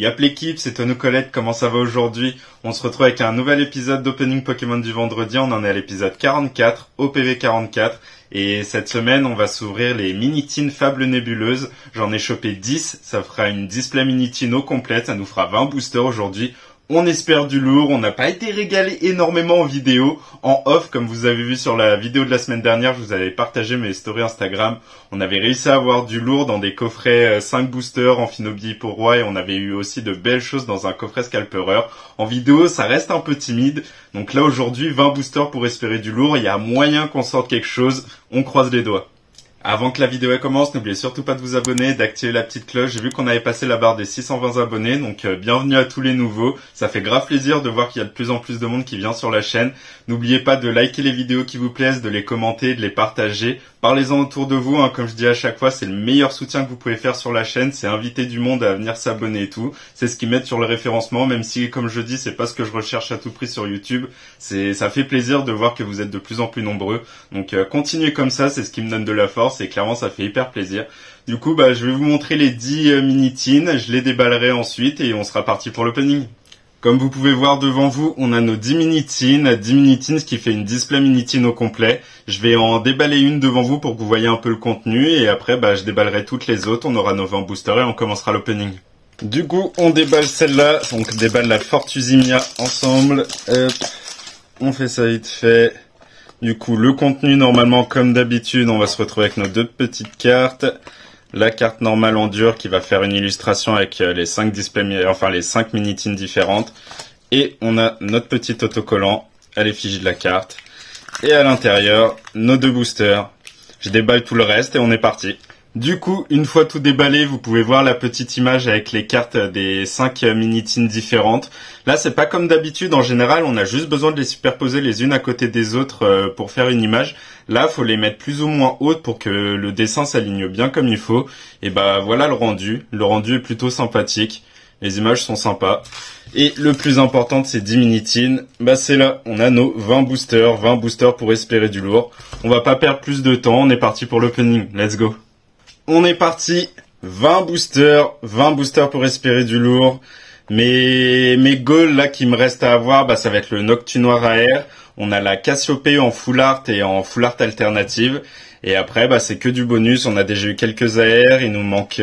Yap l'équipe, c'est Tono Colette, comment ça va aujourd'hui? On se retrouve avec un nouvel épisode d'Opening Pokémon du vendredi, on en est à l'épisode 44, OPV 44, et cette semaine on va s'ouvrir les Mini-Tines Fable Nébuleuse. J'en ai chopé 10, ça fera une display Mini-Tine au complète, ça nous fera 20 boosters aujourd'hui. On espère du lourd, on n'a pas été régalé énormément en vidéo, en off comme vous avez vu sur la vidéo de la semaine dernière, je vous avais partagé mes stories Instagram. On avait réussi à avoir du lourd dans des coffrets 5 boosters en Finobie pour Roi et on avait eu aussi de belles choses dans un coffret Scalperer. En vidéo ça reste un peu timide, donc là aujourd'hui 20 boosters pour espérer du lourd, il y a moyen qu'on sorte quelque chose, on croise les doigts. Avant que la vidéo commence, n'oubliez surtout pas de vous abonner, d'activer la petite cloche. J'ai vu qu'on avait passé la barre des 620 abonnés, donc bienvenue à tous les nouveaux. Ça fait grave plaisir de voir qu'il y a de plus en plus de monde qui vient sur la chaîne. N'oubliez pas de liker les vidéos qui vous plaisent, de les commenter, de les partager. Parlez-en autour de vous, comme je dis à chaque fois, c'est le meilleur soutien que vous pouvez faire sur la chaîne. C'est inviter du monde à venir s'abonner et tout. C'est ce qui m'aide sur le référencement, même si, comme je dis, c'est pas ce que je recherche à tout prix sur YouTube. Ça fait plaisir de voir que vous êtes de plus en plus nombreux. Donc continuez comme ça, c'est ce qui me donne de la force. Et clairement ça fait hyper plaisir. Du coup je vais vous montrer les 10 mini-tines, je les déballerai ensuite et on sera parti pour l'opening. Comme vous pouvez voir devant vous, on a nos 10 mini-tines, ce qui fait une display mini-tine au complet. Je vais en déballer une devant vous pour que vous voyez un peu le contenu et après je déballerai toutes les autres, on aura nos 20 boosters et on commencera l'opening. Du coup on déballe celle-là, donc on déballe la Fortusimia ensemble. Hop. On fait ça vite fait. Du coup, le contenu, normalement, comme d'habitude, on va se retrouver avec nos deux petites cartes. La carte normale en dur qui va faire une illustration avec les 5 displays, enfin les 5 mini-tines différentes. Et on a notre petit autocollant à l'effigie de la carte. Et à l'intérieur, nos deux boosters. Je déballe tout le reste et on est parti. Du coup, une fois tout déballé, vous pouvez voir la petite image avec les cartes des 5 mini-tines différentes. Là, c'est pas comme d'habitude. En général, on a juste besoin de les superposer les unes à côté des autres pour faire une image. Là, faut les mettre plus ou moins hautes pour que le dessin s'aligne bien comme il faut. Et voilà le rendu. Le rendu est plutôt sympathique. Les images sont sympas. Et le plus important de ces 10 mini-tines, c'est là. On a nos 20 boosters. 20 boosters pour espérer du lourd. On va pas perdre plus de temps. On est parti pour l'opening. Let's go. On est parti, 20 boosters pour espérer du lourd. Mes goals là qui me restent à avoir, ça va être le Noctunoir AR. On a la Cassiopée en full art et en full art alternative. Et après, c'est que du bonus. On a déjà eu quelques AR. Il nous manque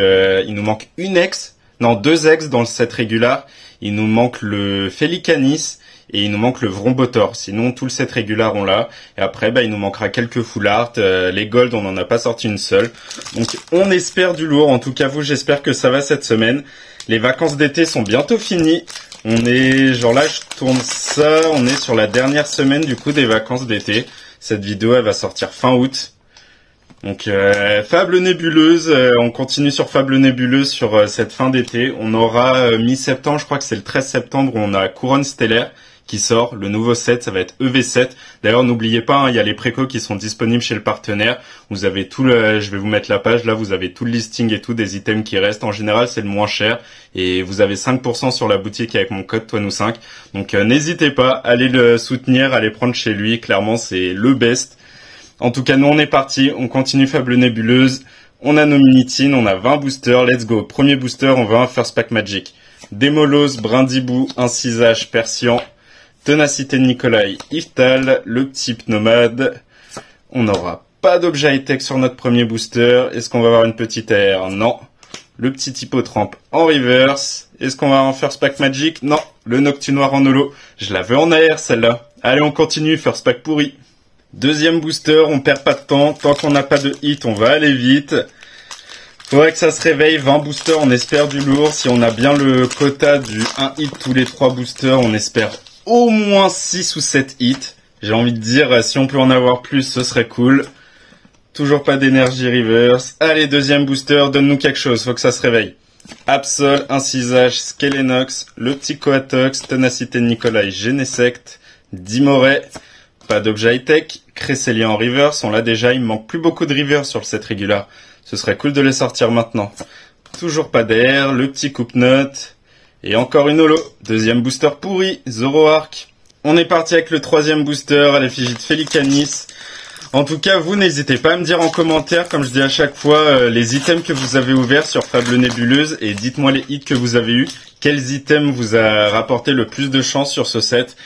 deux ex dans le set régular. Il nous manque le Felicanis. Et il nous manque le Vrombotor. Sinon, tout le set régular, on l'a. Et après, il nous manquera quelques full art. Les gold, on n'en a pas sorti une seule. Donc, on espère du lourd. En tout cas, j'espère que ça va cette semaine. Les vacances d'été sont bientôt finies. On est, là, je tourne ça. On est sur la dernière semaine, du coup, des vacances d'été. Cette vidéo, elle va sortir fin août. Donc, Fable Nébuleuse. On continue sur Fable Nébuleuse sur cette fin d'été. On aura mi-septembre, je crois que c'est le 13 septembre, où on a Couronne Stellaire qui sort, le nouveau set, ça va être EV7. D'ailleurs, n'oubliez pas, il y a les précos qui sont disponibles chez le partenaire. Vous avez je vais vous mettre la page, là, vous avez tout le listing et tout des items qui restent. En général, c'est le moins cher. Et vous avez 5% sur la boutique avec mon code TONO5. Donc, n'hésitez pas, allez le soutenir, allez prendre chez lui. Clairement, c'est le best. En tout cas, nous, on est parti. On continue Fable Nébuleuse. On a nos mini-tines, on a 20 boosters. Let's go. Premier booster, on va un First Pack Magic. Démolos, Brindibou, Incisage, Persian. Ténacité de Nikolai, Yveltal, le petit Hypnomade. On n'aura pas d'objet high-tech sur notre premier booster. Est-ce qu'on va avoir une petite AR? Non. Le petit Hippotrampe en reverse. Est-ce qu'on va avoir un First Pack Magic? Non. Le Noctunoir en holo. Je la veux en AR celle-là. Allez, on continue. First Pack pourri. Deuxième booster, on perd pas de temps. Tant qu'on n'a pas de hit, on va aller vite. Faudrait que ça se réveille. 20 boosters, on espère du lourd. Si on a bien le quota du 1 hit tous les 3 boosters, on espère au moins 6 ou 7 hits. J'ai envie de dire, si on peut en avoir plus, ce serait cool. Toujours pas d'énergie reverse. Allez, deuxième booster, donne-nous quelque chose, faut que ça se réveille. Absol, Incisage, Skelenox, le petit Coatox, Ténacité de Nikolai, Genesect, Dimoret, pas d'objet high-tech, Cresselia en reverse, on l'a déjà, il me manque plus beaucoup de reverse sur le set régular. Ce serait cool de les sortir maintenant. Toujours pas d'air, le petit Coupe-Note. Et encore une holo. Deuxième booster pourri. Zoroark. On est parti avec le troisième booster à l'effigie de Felicanis. En tout cas, vous n'hésitez pas à me dire en commentaire, comme je dis à chaque fois, les items que vous avez ouverts sur Fable Nébuleuse et dites-moi les hits que vous avez eus. Quels items vous a rapporté le plus de chance sur ce set?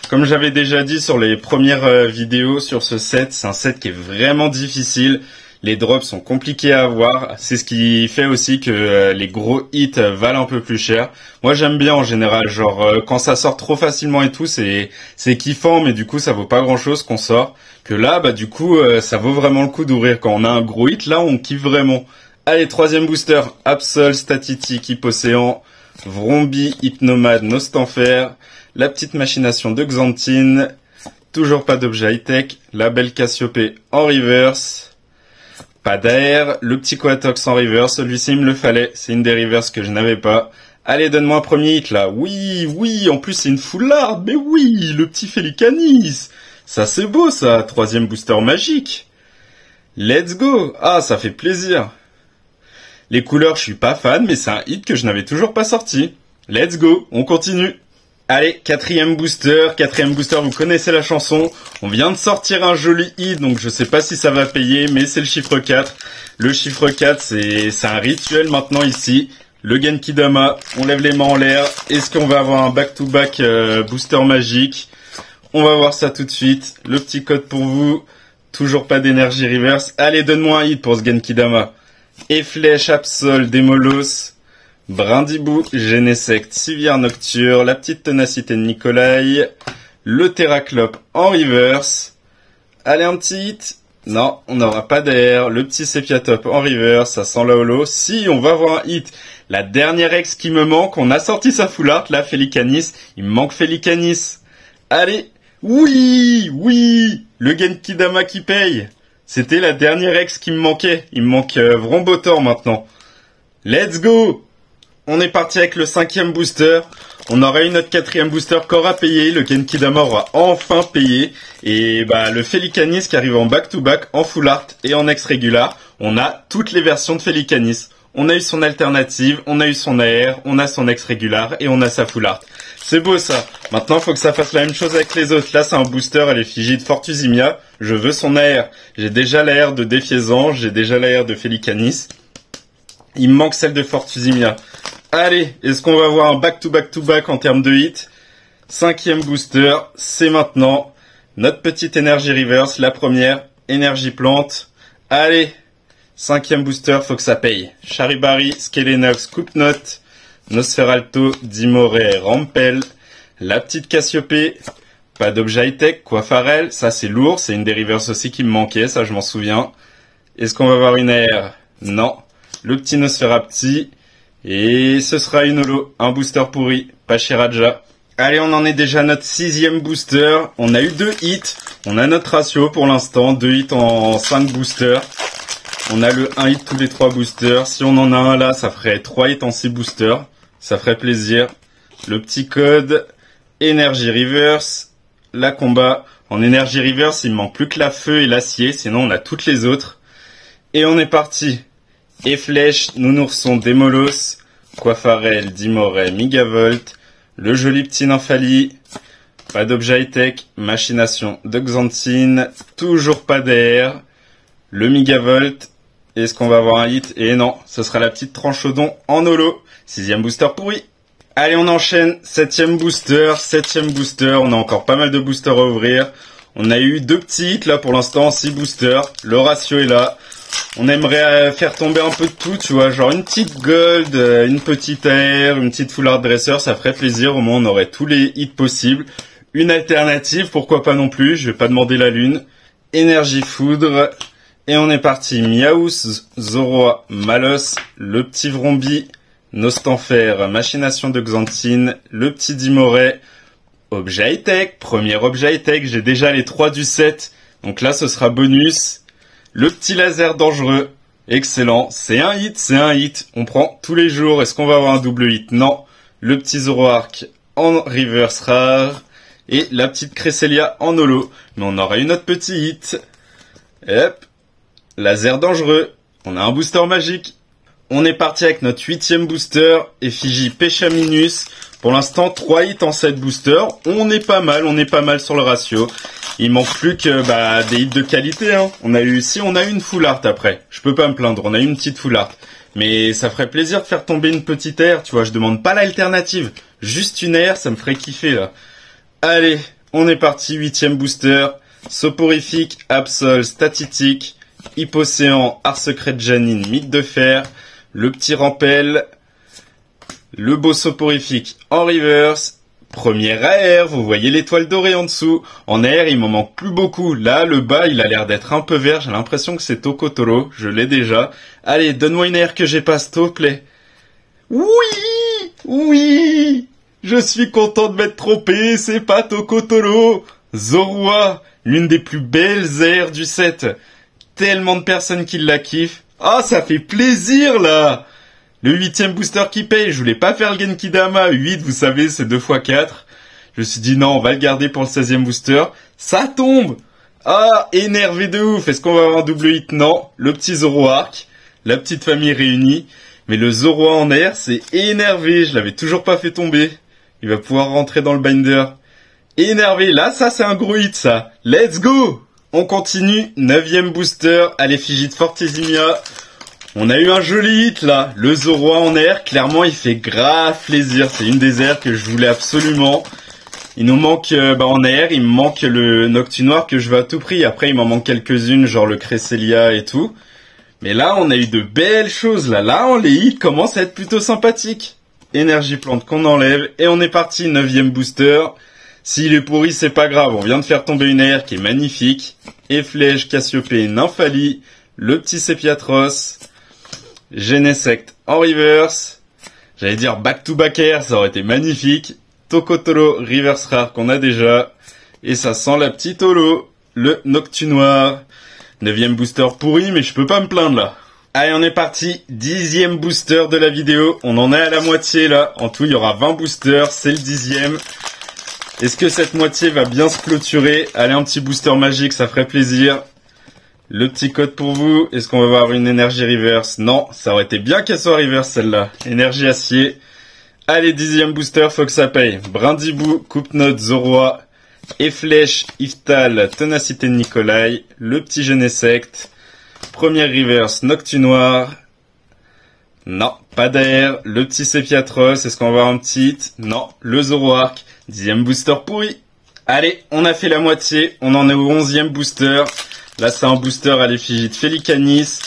Comme j'avais déjà dit sur les premières vidéos sur ce set, c'est un set qui est vraiment difficile. Les drops sont compliqués à avoir. C'est ce qui fait aussi que les gros hits valent un peu plus cher. Moi, j'aime bien en général. Genre, quand ça sort trop facilement et tout, c'est kiffant, mais du coup, ça vaut pas grand-chose qu'on sort. Que là, bah du coup, ça vaut vraiment le coup d'ouvrir. Quand on a un gros hit, là, on kiffe vraiment. Allez, troisième booster. Absol, Statiti, Hypocéan, Vrombi, Hypnomade, Nostanfer, la petite machination de Xantine, toujours pas d'objet high-tech, la belle Cassiopée en reverse. Pas d'air, le petit Quatox en reverse, celui-ci il me le fallait, c'est une des reverse que je n'avais pas. Allez, donne-moi un premier hit là, oui, en plus c'est une full art, mais oui, le petit Félicanis. Ça c'est beau ça, troisième booster magique. Let's go, ah ça fait plaisir. Les couleurs je suis pas fan, mais c'est un hit que je n'avais toujours pas sorti. Let's go, on continue. Allez, quatrième booster, vous connaissez la chanson. On vient de sortir un joli hit, donc je sais pas si ça va payer, mais c'est le chiffre 4. Le chiffre 4, c'est un rituel maintenant ici. Le Genkidama, on lève les mains en l'air. Est-ce qu'on va avoir un back-to-back booster magique? On va voir ça tout de suite. Le petit code pour vous. Toujours pas d'énergie reverse. Allez, donne-moi un hit pour ce Genkidama. Efflèche, Absol, Démolos. Brindibou, Genesect, Civière Nocture, la petite Ténacité de Nikolai, le Terraclope en reverse. Allez, un petit hit. Non, on n'aura pas d'air. Le petit Sepiatop en reverse, ça sent la holo. Si, on va avoir un hit. La dernière ex qui me manque, on a sorti sa full art, là, Félicanis. Il me manque Félicanis. Allez, oui, le Genkidama qui paye. C'était la dernière ex qui me manquait. Il me manque Vrombotor maintenant. Let's go! On est parti avec le cinquième booster. On aura eu notre quatrième booster qu'aura payé. Le Genkidama aura enfin payé. Et bah le Félicanis qui arrive en back-to-back, en full art et en ex régular. On a toutes les versions de Félicanis. On a eu son alternative, on a eu son AR, on a son ex régular et on a sa full art. C'est beau ça. Maintenant, faut que ça fasse la même chose avec les autres. Là, c'est un booster à l'effigie de Fortusimia. Je veux son AR. J'ai déjà l'AR de Défiaisant, j'ai déjà l'AR de Félicanis. Il me manque celle de Fortusimia. Allez, est-ce qu'on va avoir un back-to-back-to-back en termes de hit? Cinquième booster, c'est maintenant. Notre petite énergie reverse, la première, énergie plante. Allez, cinquième booster, faut que ça paye. Charibari, Skelenox, Coupe-Note, Nosferalto, Dimoré, Rampel, la petite Cassiopée. Pas d'objet high-tech, Coiffarel, ça c'est lourd, c'est une des reverse aussi qui me manquait, ça je m'en souviens. Est-ce qu'on va avoir une AR? Non. Le petit Nosferapti. Et ce sera une holo, un booster pourri, pas chez Raja. Allez, on en est déjà à notre sixième booster. On a eu 2 hits. On a notre ratio pour l'instant, 2 hits en 5 boosters. On a le 1 hit tous les 3 boosters. Si on en a un là, ça ferait 3 hits en 6 boosters. Ça ferait plaisir. Le petit code, Energy Reverse, la combat. En Energy Reverse, il me manque plus que la feu et l'acier, sinon on a toutes les autres. Et on est parti. Et flèche, Nounourson, Démolos, Coiffarel, Dimoré, Migavolt, le joli petit Nymphali, pas d'objet high-tech, machination de Xantine, toujours pas d'air, le Migavolt, est-ce qu'on va avoir un hit? Et non, ce sera la petite Tranchodon en holo, sixième booster pourri. Allez, on enchaîne, septième booster, on a encore pas mal de boosters à ouvrir. On a eu 2 petits hits là pour l'instant, 6 boosters, le ratio est là. On aimerait faire tomber un peu de tout, tu vois, genre une petite gold, une petite air, une petite full art dresser, ça ferait plaisir, au moins on aurait tous les hits possibles. Une alternative, pourquoi pas non plus, je vais pas demander la lune. Énergie foudre, et on est parti. Miaous, Zoroa, Malos, le petit Vrombi, Nostanfer, machination de Xantine, le petit Dimoré, objet high-tech, premier objet high-tech, j'ai déjà les 3 du set, donc là ce sera bonus. Le petit laser dangereux, excellent, c'est un hit, on prend tous les jours, est-ce qu'on va avoir un double hit? Non, le petit Zoroark en reverse rare, et la petite Cresselia en holo, mais on aura eu notre petit hit. Hop, laser dangereux, on a un booster magique. On est parti avec notre 8e booster, effigie Péchaminus, Pour l'instant, 3 hits en 7 boosters. On est pas mal sur le ratio. Il manque plus que des hits de qualité. Hein. On a eu une full art après. Je peux pas me plaindre, on a eu une petite full art. Mais ça ferait plaisir de faire tomber une petite air, tu vois, je demande pas l'alternative. Juste une air, ça me ferait kiffer là. Allez, on est parti, 8e booster. Soporifique, Absol, Statitique, Hypocéan, Art Secret de Janine, Mythe de Fer, le petit Rampel, le beau Soporifique en reverse. Première AR, vous voyez l'étoile dorée en dessous. En AR, il m'en manque plus beaucoup. Là, le bas, il a l'air d'être un peu vert. J'ai l'impression que c'est Tokotoro. Je l'ai déjà. Allez, donne-moi une AR que j'ai pas, s'il te plaît. Oui, je suis content de m'être trompé. C'est pas Tokotoro. Zorua, l'une des plus belles AR du set. Tellement de personnes qui la kiffent. Ah, ça fait plaisir, là. Le 8e booster qui paye, je voulais pas faire le Genkidama, 8, vous savez, c'est 2 x 4. Je me suis dit non, on va le garder pour le 16e booster. Ça tombe! Ah, énervé de ouf. Est-ce qu'on va avoir un double hit? Non. Le petit Zoroark, la petite famille réunie. Mais le Zoroa en air, c'est énervé, je l'avais toujours pas fait tomber. Il va pouvoir rentrer dans le binder. Énervé, là, ça c'est un gros hit, ça. Let's go! On continue, 9e booster à l'effigie de Fortezimia. On a eu un joli hit là, le Zoroa en air, clairement il fait grave plaisir, c'est une des airs que je voulais absolument. Il nous manque, en air, il me manque le Noctunoir que je veux à tout prix, après il m'en manque quelques-unes, genre le Cresselia et tout. Mais là on a eu de belles choses là, les hits commencent à être plutôt sympathiques. Énergie plante qu'on enlève, et on est parti, 9e booster. S'il est pourri c'est pas grave, on vient de faire tomber une air qui est magnifique. Efflèche, Cassiopée, Nymphalie, le petit Sepiatros. Genesect en reverse. J'allais dire back-to-back air, ça aurait été magnifique. Tokotoro reverse rare qu'on a déjà. Et ça sent la petite holo. Le Noctunoir. 9e booster pourri, mais je peux pas me plaindre là. Allez, on est parti. 10e booster de la vidéo. On en est à la moitié là. En tout, il y aura 20 boosters. C'est le 10e. Est-ce que cette moitié va bien se clôturer? Allez, un petit booster magique, ça ferait plaisir. Le petit code pour vous. Est-ce qu'on va avoir une énergie reverse? Non, ça aurait été bien qu'elle soit reverse celle-là. Énergie acier. Allez, 10e booster, faut que ça paye. Brindibou, Coupe-Note, Zoroa, Efflèche, Iftal, Ténacité de Nikolai, le petit Genesect. Première reverse, Noctunoir. Non, pas d'air. Le petit Sepiatros, est-ce qu'on va avoir un petit hit? Non, le Zoroark. 10e booster pourri. Allez, on a fait la moitié. On en est au 11e booster. Là, c'est un booster à l'effigie de Felicanis.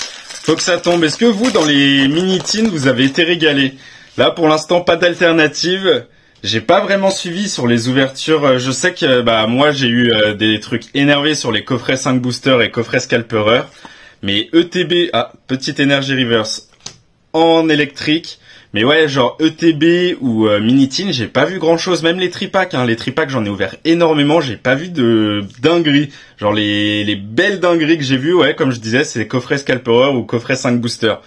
Faut que ça tombe. Est-ce que vous, dans les mini-teens, vous avez été régalés? Là, pour l'instant, pas d'alternative. J'ai pas vraiment suivi sur les ouvertures. Je sais que, moi, j'ai eu des trucs énervés sur les coffrets 5 boosters et coffrets scalperer. Mais ETB, petite énergie reverse en électrique. Mais ouais, genre ETB ou Mini-Teen, j'ai pas vu grand chose. Même les tripacks, les tripacks, j'en ai ouvert énormément. J'ai pas vu de dingueries. Genre les belles dingueries que j'ai vues, ouais, comme je disais, c'est les coffrets scalperer ou coffrets 5 boosters.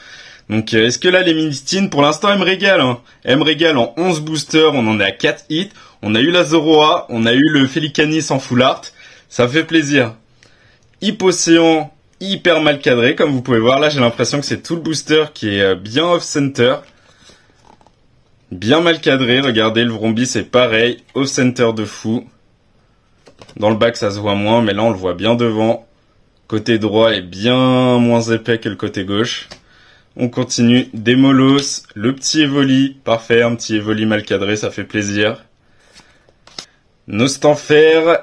Donc est-ce que là les Mini-Teen, pour l'instant, elles me régalent. Elles me régalent en 11 boosters, on en est à 4 hits. On a eu la Zoroa, on a eu le Felicanis en full art. Ça fait plaisir. Hypocéan, hyper mal cadré, comme vous pouvez voir. Là, j'ai l'impression que c'est tout le booster qui est bien off-center. Bien mal cadré, regardez, le Vrombi c'est pareil, off-center de fou. Dans le bac ça se voit moins, mais là on le voit bien devant. Côté droit est bien moins épais que le côté gauche. On continue, Démolos, le petit Evoli, parfait, un petit Evoli mal cadré, ça fait plaisir. Nostanfer,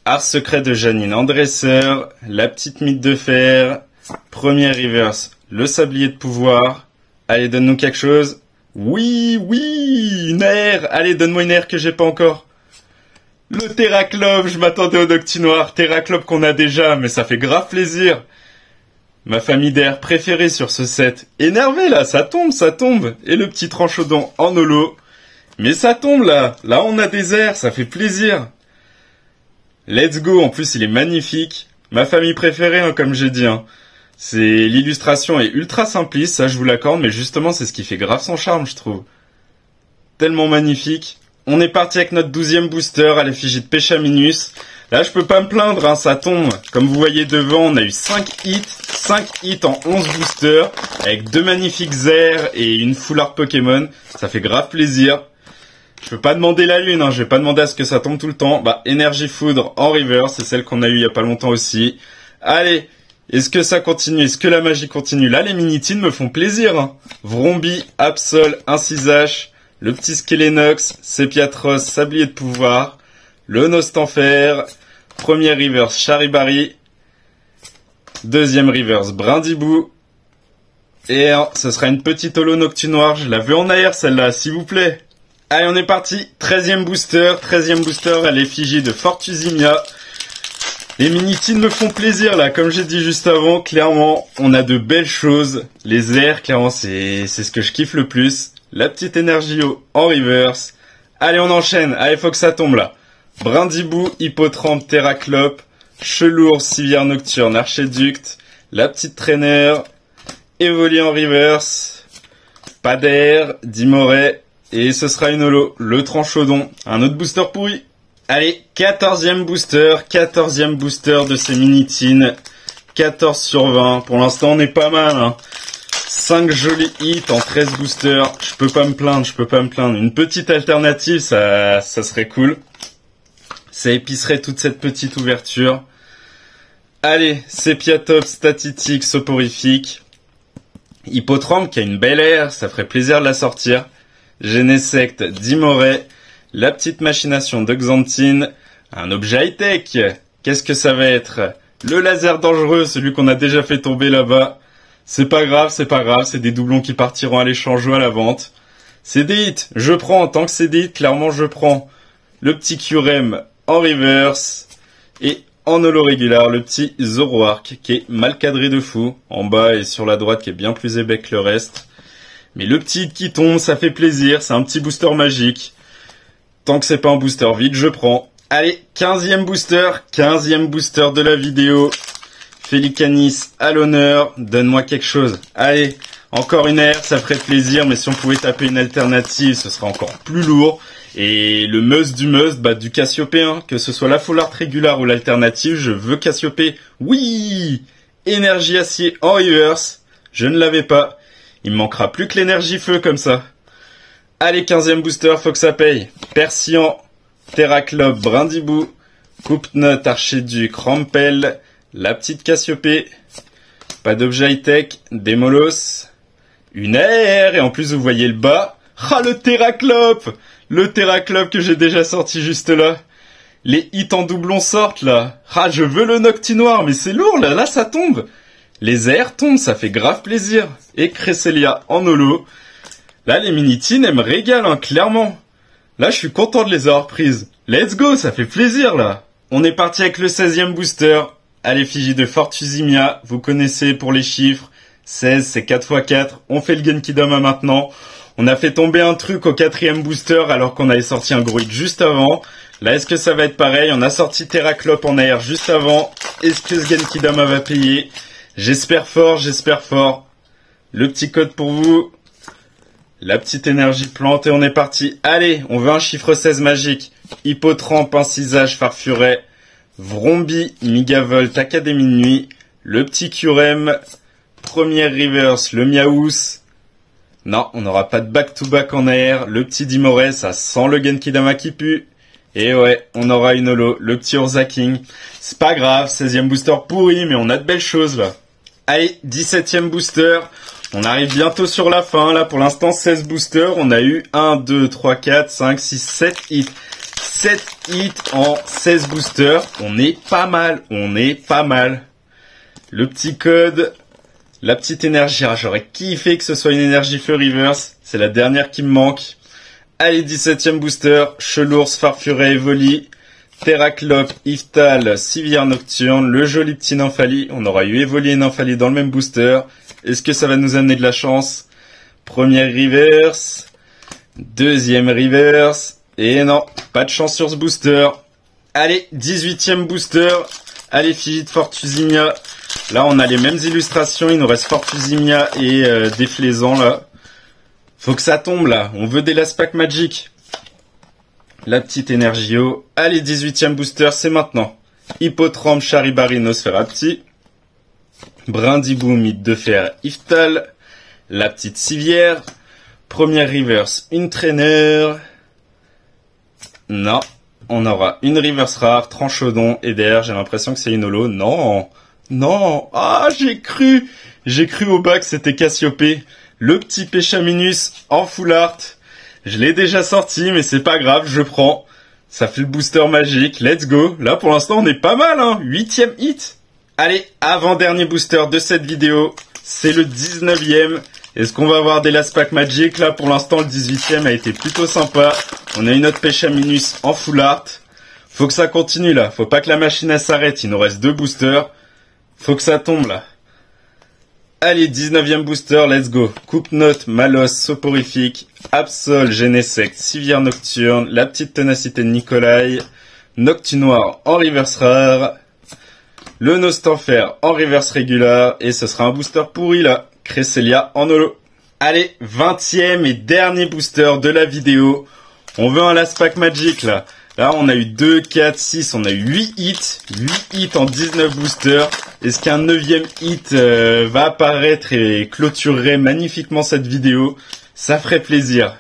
Art Secret de Janine en dresseur, la petite Mythe de Fer, première reverse, le Sablier de Pouvoir. Allez, donne-nous quelque chose. Oui, une air. Allez, donne-moi une air que j'ai pas encore. Le Terraclope, je m'attendais au Noctunoir. Terraclope qu'on a déjà, mais ça fait grave plaisir. Ma famille d'air préférée sur ce set. Énervé là, ça tombe. Et le petit Tranchodon en holo. Mais ça tombe là. Là on a des airs, ça fait plaisir. Let's go, en plus il est magnifique. Ma famille préférée, comme j'ai dit. C'est l'illustration est ultra simpliste, ça je vous l'accorde, mais justement c'est ce qui fait grave son charme, je trouve. Tellement magnifique. On est parti avec notre 12e booster à l'effigie de Péchaminus. Là je peux pas me plaindre, ça tombe. Comme vous voyez devant, on a eu 5 hits en 11 boosters, avec 2 magnifiques airs et une full art Pokémon. Ça fait grave plaisir. Je peux pas demander la lune, hein. Je vais pas demander à ce que ça tombe tout le temps. Bah, énergie foudre en reverse, c'est celle qu'on a eu il y a pas longtemps aussi. Allez, est-ce que ça continue? Est-ce que la magie continue? Là, les minitines me font plaisir, hein. Vrombi, Absol, Incisache, le petit Skelenox, Sepiatros, Sablier de pouvoir, le Nostanfer, premier reverse Charibari, deuxième reverse Brindibou, et ce sera une petite holo Noctunoir. Je la veux en air celle-là, s'il vous plaît. Allez, on est parti. 13e booster à l'effigie de Fortusimia. Les minitines me font plaisir là, comme j'ai dit juste avant. Clairement, on a de belles choses. Les airs, clairement, c'est ce que je kiffe le plus. La petite Energio en reverse. Allez, on enchaîne. Allez, faut que ça tombe là. Brindibou, Hippotrampe, Terraclope, Chelours, Civière Nocturne, Archéducte, la petite Traîneur, Evoli en reverse, pas d'air, Dimoret, et ce sera une holo, le Tranchodon, un autre booster pourri. Allez, 14e booster de ces minitines, 14 sur 20, pour l'instant on est pas mal, hein. 5 jolis hits en 13 boosters, je peux pas me plaindre, une petite alternative, ça serait cool. Ça épicerait toute cette petite ouverture. Allez, Sepiatops, Statitique, Soporifique, Hippotrampe qui a une belle air, ça ferait plaisir de la sortir. Genesect, Dimoret, la petite machination de Xantine, un objet high-tech. Qu'est-ce que ça va être? Le laser dangereux, celui qu'on a déjà fait tomber là-bas. C'est pas grave, c'est des doublons qui partiront à l'échange ou à la vente. C'est des hits, je prends, tant que c'est des hits, clairement je prends. Le petit Curem en reverse, et en holo régular, le petit Zoroark qui est mal cadré de fou, en bas et sur la droite qui est bien plus épais que le reste. Mais le petit hit qui tombe, ça fait plaisir, c'est un petit booster magique. Tant que c'est pas un booster vide, je prends. Allez, 15e booster de la vidéo. Félicanis à l'honneur, donne-moi quelque chose. Allez, encore une air, ça ferait plaisir, mais si on pouvait taper une alternative, ce serait encore plus lourd. Et le must, du Cassiopée, hein. Que ce soit la full art régular ou l'alternative, je veux Cassiopée. Oui! Énergie acier en reverse. Je ne l'avais pas. Il me manquera plus que l'énergie feu comme ça. Allez, 15e booster, faut que ça paye. Persian, Terraclope, Brindibou, Coupe-Note, Archéduc, Rampel, la petite Cassiopée. Pas d'objet high-tech, Démolos. Une air, et en plus vous voyez le bas. Ah, le Terraclope! Le Terraclope que j'ai déjà sorti juste là. Les hits en doublon sortent là. Ah, je veux le Noctinoir, mais c'est lourd là, là ça tombe. Les airs tombent, ça fait grave plaisir. Et Cresselia en holo. Là, les minitines, elles me régalent, hein, clairement. Là, je suis content de les avoir prises. Let's go, ça fait plaisir là. On est parti avec le 16e booster. À l'effigie de Fortusimia, vous connaissez pour les chiffres. 16, c'est 4x4. On fait le Genkidama maintenant. On a fait tomber un truc au 4e booster alors qu'on avait sorti un gros hit juste avant. Là, est-ce que ça va être pareil? On a sorti Terraclope en air juste avant. Est-ce que ce Genkidama va payer? J'espère fort. Le petit code pour vous. La petite énergie plante et on est parti. Allez, on veut un chiffre 16 magique. Hippotrampe, Incisage, Farfuret, Vrombi, Migavolt, Académie de Nuit, le petit Curem, première reverse, le Miaous. Non, on n'aura pas de back-to-back en air. Le petit Dimoret, ça sent le Genkidama qui pue. Et ouais, on aura une holo, le petit Urzaking. C'est pas grave, 16e booster pourri, mais on a de belles choses là. Allez, 17e booster. On arrive bientôt sur la fin. Là, pour l'instant, 16 boosters. On a eu 1, 2, 3, 4, 5, 6, 7 hits. 7 hits en 16 boosters. On est pas mal. Le petit code... La petite énergie, j'aurais kiffé que ce soit une énergie feu reverse. C'est la dernière qui me manque. Allez, 17e booster. Chelours, Farfuret, Evoli, Terraclope, Iftal, Civière Nocturne, le joli petit Nymphali. On aura eu Evoli et Nymphali dans le même booster. Est-ce que ça va nous amener de la chance? Première reverse. Deuxième reverse. Et non, pas de chance sur ce booster. Allez, 18e booster. Allez, l'effigie de Fortusimia. Là, on a les mêmes illustrations. Il nous reste Fortusimia et Déflaisant, là. Faut que ça tombe, là. On veut des Last Pack Magic. La petite Energio. Allez, 18e booster, c'est maintenant. Hippotrampe, Charibari, Nosferapti. Brindibou, Mythe de Fer, Iftal. La petite Civière. Première reverse, une Traîneur. Non. On aura une reverse rare, Tranchodon, et derrière j'ai l'impression que c'est une holo. Non. Non. Ah, j'ai cru au bas que c'était Cassiopée. Le petit Péchaminus en full art. Je l'ai déjà sorti, mais c'est pas grave, je prends. Ça fait le booster magique, let's go. Là, pour l'instant, on est pas mal, hein. 8e hit. Allez, avant-dernier booster de cette vidéo. C'est le 19e. Est-ce qu'on va avoir des last pack magic? Là, pour l'instant, le 18e a été plutôt sympa. On a une autre Péchaminus en full art. Faut que ça continue, là. Faut pas que la machine, elle s'arrête. Il nous reste 2 boosters. Faut que ça tombe, là. Allez, 19e booster, let's go. Coupe note, Malos, Soporifique, Absol, Genesect, Civière Nocturne, la petite ténacité de Nikolai, Noctunoir en reverse rare, le Nostanfer en reverse régular, et ce sera un booster pourri là, Cresselia en holo. Allez, 20e et dernier booster de la vidéo. On veut un last pack magic là. Là, on a eu 2, 4, 6, on a eu 8 hits. 8 hits en 19 boosters. Est-ce qu'un 9e hit va apparaître et clôturerait magnifiquement cette vidéo? Ça ferait plaisir.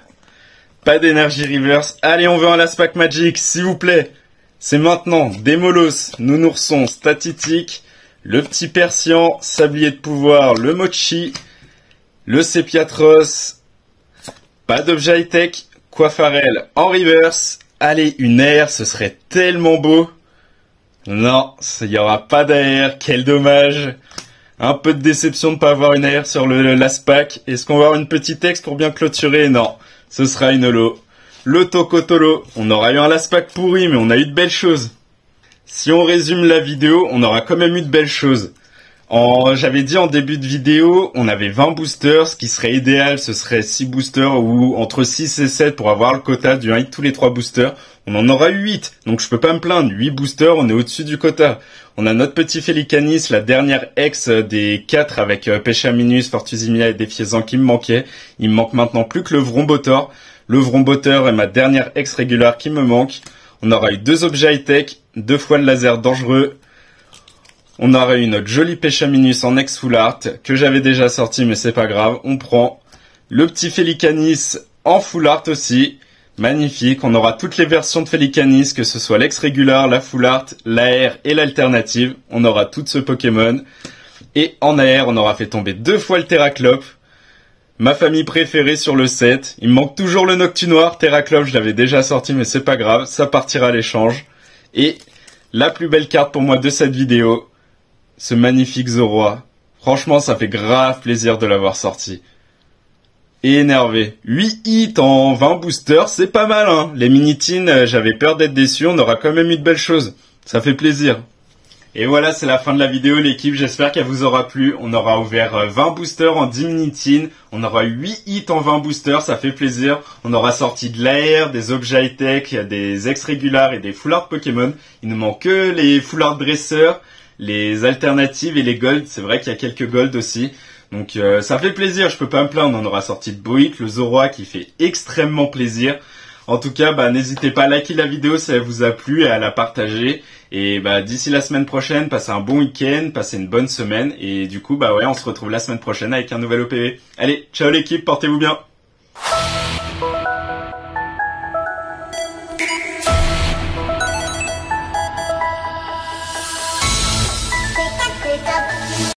Pas d'énergie reverse. Allez, on veut un last pack magic, s'il vous plaît. C'est maintenant. Démolos, Nounoursson, Statitique, le petit Persian, Sablier de pouvoir, le Mochi, le Sepiatros. Pas d'objet high-tech. Coiffarel en reverse. Allez, une air, ce serait tellement beau. Non, il n'y aura pas d'AR, quel dommage. Un peu de déception de ne pas avoir une AR sur le last pack. Est-ce qu'on va avoir une petite ex pour bien clôturer? Non, ce sera une holo. Le Tokotolo, on aura eu un last pack pourri, mais on a eu de belles choses. Si on résume la vidéo, on aura quand même eu de belles choses. J'avais dit en début de vidéo, on avait 20 boosters, ce qui serait idéal, ce serait 6 boosters ou entre 6 et 7 pour avoir le quota du 1 hit tous les 3 boosters. On en aura eu 8, donc je peux pas me plaindre. 8 boosters, on est au-dessus du quota. On a notre petit Félicanis, la dernière ex des 4 avec Péchaminus, Fortusimia et Défiezan qui me manquait. Il me manque maintenant plus que le Vrombotor. Le Vrombotor est ma dernière ex régulière qui me manque. On aura eu 2 objets high-tech, 2 fois le laser dangereux. On aura eu notre jolie Péchaminus en ex full art, que j'avais déjà sorti, mais c'est pas grave, on prend. Le petit Félicanis en full art aussi, magnifique. On aura toutes les versions de Félicanis, que ce soit l'ex régular, la full art, l'AR et l'alternative. On aura tout ce Pokémon. Et en AR, on aura fait tomber 2 fois le Terraclope. Ma famille préférée sur le set. Il me manque toujours le Noctunoir. Terraclope, je l'avais déjà sorti, mais c'est pas grave, ça partira à l'échange. Et la plus belle carte pour moi de cette vidéo, ce magnifique Zoroa. Franchement, ça fait grave plaisir de l'avoir sorti. Et énervé. 8 hits en 20 boosters, c'est pas mal, hein. Les mini-teens, j'avais peur d'être déçu, on aura quand même eu de belles choses. Ça fait plaisir. Et voilà, c'est la fin de la vidéo, l'équipe. J'espère qu'elle vous aura plu. On aura ouvert 20 boosters en 10 mini-teens. On aura 8 hits en 20 boosters, ça fait plaisir. On aura sorti de l'AR, des objets high-tech, des ex-régulars et des full art Pokémon. Il nous manque que les full art dresseurs, les alternatives et les golds. C'est vrai qu'il y a quelques golds aussi. Donc ça fait plaisir, je peux pas me plaindre. On aura sorti de Boïk, le Zoroa qui fait extrêmement plaisir. En tout cas, n'hésitez pas à liker la vidéo si elle vous a plu et à la partager. Et d'ici la semaine prochaine, passez un bon week-end, passez une bonne semaine. Et du coup, on se retrouve la semaine prochaine avec un nouvel OPV. Allez, ciao l'équipe, portez-vous bien.